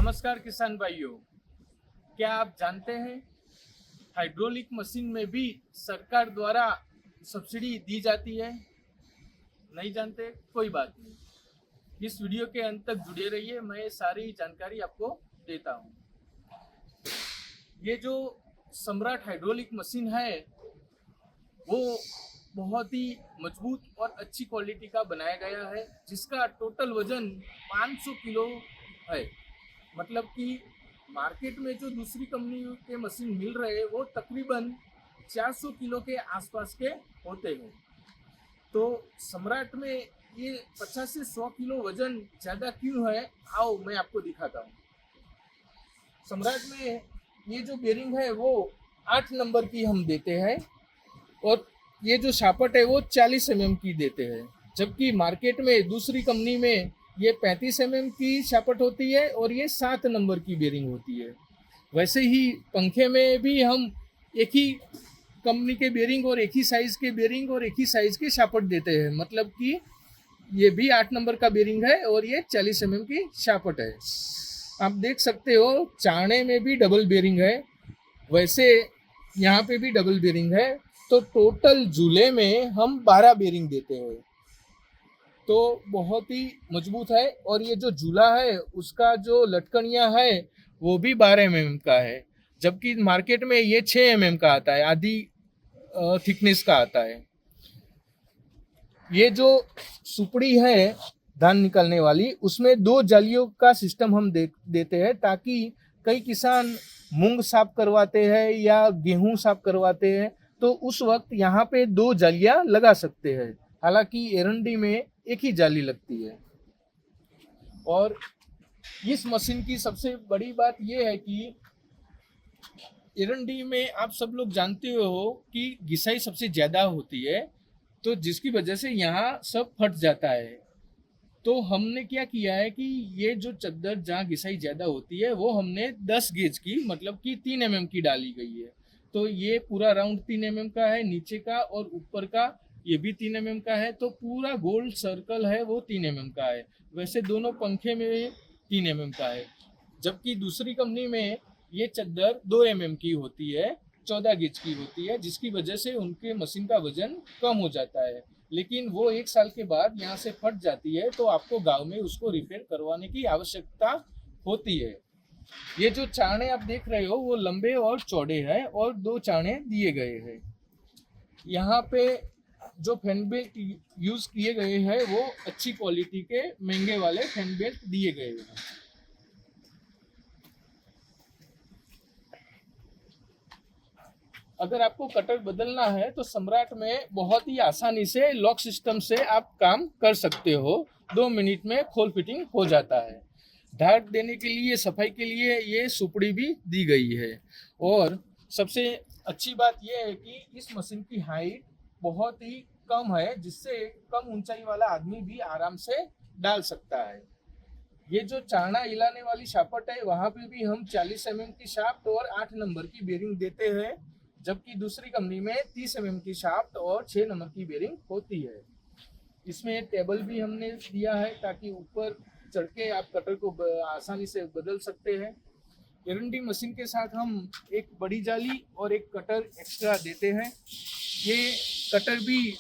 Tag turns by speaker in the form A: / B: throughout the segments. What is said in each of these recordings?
A: नमस्कार किसान भाइयों, क्या आप जानते हैं हाइड्रोलिक मशीन में भी सरकार द्वारा सब्सिडी दी जाती है? नहीं जानते? कोई बात नहीं। इस वीडियो के अंत तक जुड़े रहिए, मैं सारी जानकारी आपको देता हूँ। ये जो सम्राट हाइड्रोलिक मशीन है वो बहुत ही मजबूत और अच्छी क्वालिटी का बनाया गया है, जिसका टोटल वजन 500 किलो है। मतलब कि मार्केट में जो दूसरी कंपनी के मशीन मिल रहे हैं वो तकरीबन 400 किलो के आसपास के होते हैं। तो सम्राट में ये 50 से 100 किलो वजन ज़्यादा क्यों है, आओ मैं आपको दिखाता हूँ। सम्राट में ये जो बेरिंग है वो 8 नंबर की हम देते हैं और ये जो शापट है वो 40 mm की देते हैं, जबकि मार्केट में दूसरी कंपनी में ये 35 mm की शापट होती है और ये 7 नंबर की बेरिंग होती है। वैसे ही पंखे में भी हम एक ही कंपनी के बेरिंग और एक ही साइज़ के बेरिंग और एक ही साइज़ के शापट देते हैं, मतलब कि ये भी 8 नंबर का बेरिंग है और ये 40 mm की शापट है। आप देख सकते हो चाणे में भी डबल बेरिंग है, वैसे यहाँ पे भी डबल बेरिंग है। तो टोटल झूले में हम 12 बेरिंग देते हैं, तो बहुत ही मजबूत है। और ये जो झूला है उसका जो लटकनियाँ है वो भी 12 mm का है, जबकि मार्केट में ये 6 mm का आता है, आधी थिकनेस का आता है। ये जो सुपड़ी है धान निकलने वाली, उसमें 2 जालियों का सिस्टम हम देते हैं, ताकि कई किसान मूंग साफ करवाते हैं या गेहूं साफ करवाते हैं तो उस वक्त यहाँ पे 2 जालियां लगा सकते हैं। हालांकि एरंडी में एक ही जाली लगती है। और इस मशीन की सबसे बड़ी बात यह है कि एरंडी में आप सब लोग जानते हो कि घिसाई सबसे ज़्यादा होती है, तो जिसकी वजह से यहाँ सब फट जाता है। तो हमने क्या किया है कि ये जो चद्दर जहाँ घिसाई ज़्यादा होती है वो हमने 10 गेज की, मतलब कि 3 mm की डाली गई है। तो ये पूरा राउंड 3 mm का है, नीचे का और ऊपर का ये भी 3 mm का है, तो पूरा गोल सर्कल है वो 3 mm का है। वैसे दोनों पंखे में 3 mm का है, जबकि दूसरी कंपनी में ये चद्दर 2 mm की होती है, 14 गेज की होती है, जिसकी वजह से उनके मशीन का वजन कम हो जाता है। लेकिन वो 1 साल के बाद यहाँ से फट जाती है, तो आपको गांव में उसको रिपेयर करवाने की आवश्यकता होती है। ये जो चाणे आप देख रहे हो वो लंबे और चौड़े हैं और 2 चाणे दिए गए हैं। यहाँ पे जो फैन बेल्ट यूज किए गए हैं वो अच्छी क्वालिटी के महंगे वाले फैन बेल्ट दिए गए हैं। अगर आपको कटर बदलना है तो सम्राट में बहुत ही आसानी से लॉक सिस्टम से आप काम कर सकते हो, 2 मिनट में खोल फिटिंग हो जाता है। ढाक देने के लिए, सफाई के लिए ये सुपड़ी भी दी गई है। और सबसे अच्छी बात यह है कि इस मशीन की हाइट बहुत ही कम है, जिससे कम ऊंचाई वाला आदमी भी आराम से डाल सकता है। ये जो चारणा हिलाने वाली शापट है वहाँ पे भी हम 40 mm की शाफ्ट और 8 नंबर की बेरिंग देते हैं, जबकि दूसरी कंपनी में 30 mm की शाफ्ट और 6 नंबर की बेरिंग होती है। इसमें टेबल भी हमने दिया है ताकि ऊपर चढ़ के आप कटर को आसानी से बदल सकते हैं। एरंडी मशीन के साथ हम एक बड़ी जाली और एक कटर एक्स्ट्रा देते हैं। ये कटर भी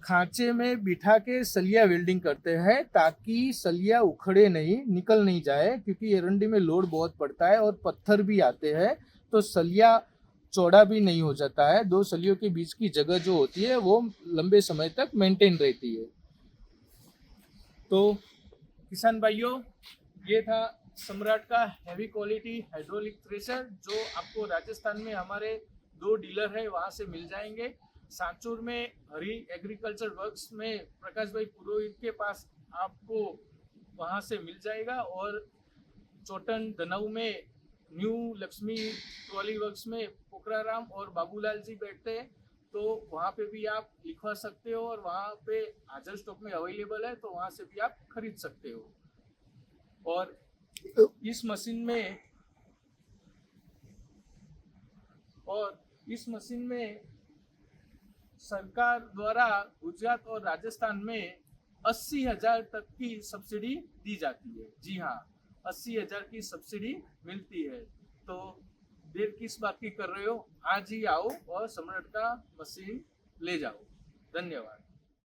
A: खांचे में बिठा के सलिया वेल्डिंग करते हैं, ताकि सलिया उखड़े नहीं, निकल नहीं जाए, क्योंकि एरंडी में लोड बहुत पड़ता है और पत्थर भी आते हैं, तो सलिया चौड़ा भी नहीं हो जाता है। 2 सलियों के बीच की जगह जो होती है वो लंबे समय तक मेंटेन रहती है। तो किसान भाइयों, ये था सम्राट का हैवी क्वालिटी हाइड्रोलिक थ्रेशर, जो आपको राजस्थान में हमारे 2 डीलर है वहाँ से मिल जाएंगे। सांचौर में हरी एग्रीकल्चर वर्क्स में प्रकाश भाई पुरोहित के पास आपको वहाँ से मिल जाएगा, और चोटन दनऊ में न्यू लक्ष्मी ट्रॉली वर्क्स में पोखराराम और बाबूलाल जी बैठते हैं, तो वहाँ पे भी आप लिखवा सकते हो और वहाँ पे हाजिर स्टॉक में अवेलेबल है, तो वहाँ से भी आप खरीद सकते हो। और इस मशीन में सरकार द्वारा गुजरात और राजस्थान में 80,000 तक की सब्सिडी दी जाती है। जी हाँ, 80,000 की सब्सिडी मिलती है। तो देर किस बात की कर रहे हो, आज ही आओ और सम्राट का मशीन ले जाओ। धन्यवाद।